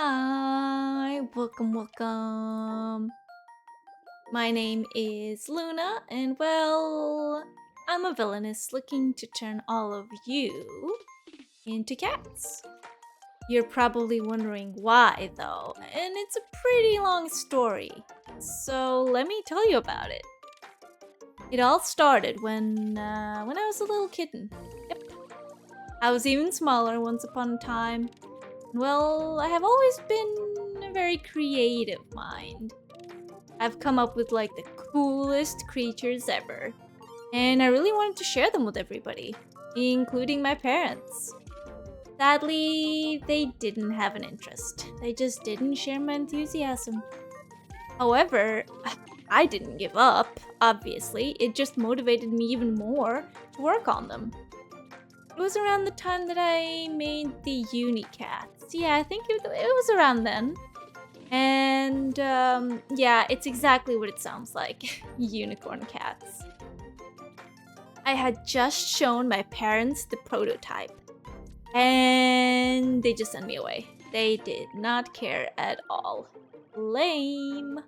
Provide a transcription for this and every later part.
Hi, welcome. My name is Luna, and well, I'm a villainess looking to turn all of you into cats. You're probably wondering why, though, and it's a pretty long story. So let me tell you about it. It all started when I was a little kitten. Yep, I was even smaller once upon a time. Well, I have always been a very creative mind. I've come up with like the coolest creatures ever. And I really wanted to share them with everybody, including my parents. Sadly, they didn't have an interest. They just didn't share my enthusiasm. However, I didn't give up, obviously. It just motivated me even more to work on them. It was around the time that I made the Unicats. Yeah, I think it was around then. And yeah, it's exactly what it sounds like. Unicorn cats. I had just shown my parents the prototype. And they just sent me away. They did not care at all. Lame.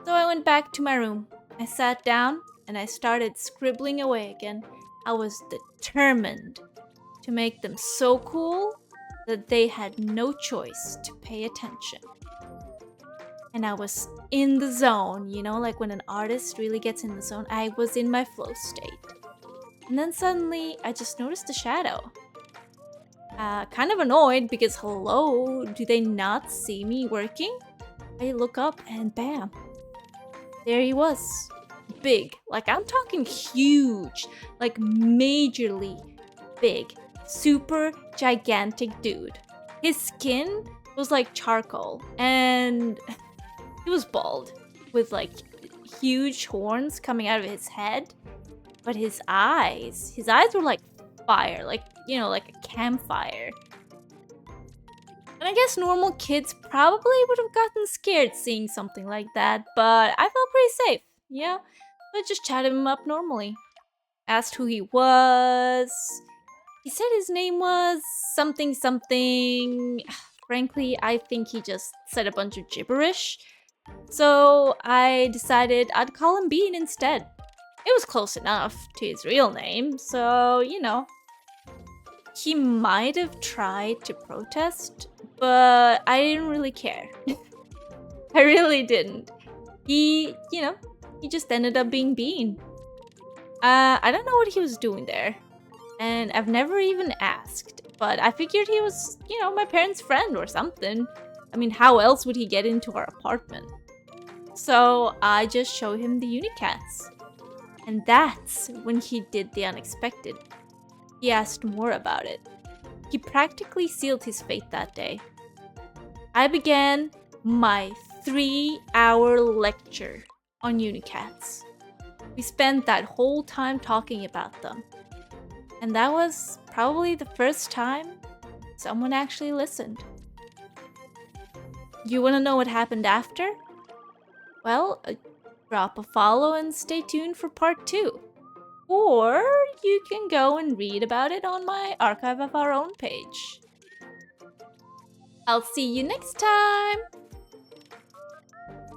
So I went back to my room. I sat down and I started scribbling away again. I was determined to make them so cool that they had no choice to pay attention. And I was in the zone, like when an artist really gets in the zone. I was in my flow state. And then suddenly, I just noticed a shadow. Kind of annoyed because, hello, do they not see me working? I look up and bam, there he was. Big, like I'm talking huge, like majorly big, super gigantic dude. His skin was like charcoal and he was bald with like huge horns coming out of his head. But his eyes were like fire, like, like a campfire. And I guess normal kids probably would have gotten scared seeing something like that, but I felt pretty safe, yeah? So I just chatted him up normally. Asked who he was. He said his name was something something. Frankly, I think he just said a bunch of gibberish. So I decided I'd call him Bean instead. It was close enough to his real name, so, He might have tried to protest, but I didn't really care. I really didn't. He just ended up being Bean. I don't know what he was doing there, and I've never even asked, but I figured he was, my parents' friend or something. I mean, how else would he get into our apartment? So I just showed him the Unicats. And that's when he did the unexpected. He asked more about it. He practically sealed his fate that day. I began my 3-hour lecture on Unicats. We spent that whole time talking about them. And that was probably the first time someone actually listened. You want to know what happened after? Well, drop a follow and stay tuned for part 2. Or you can go and read about it on my Archive of Our Own page. I'll see you next time!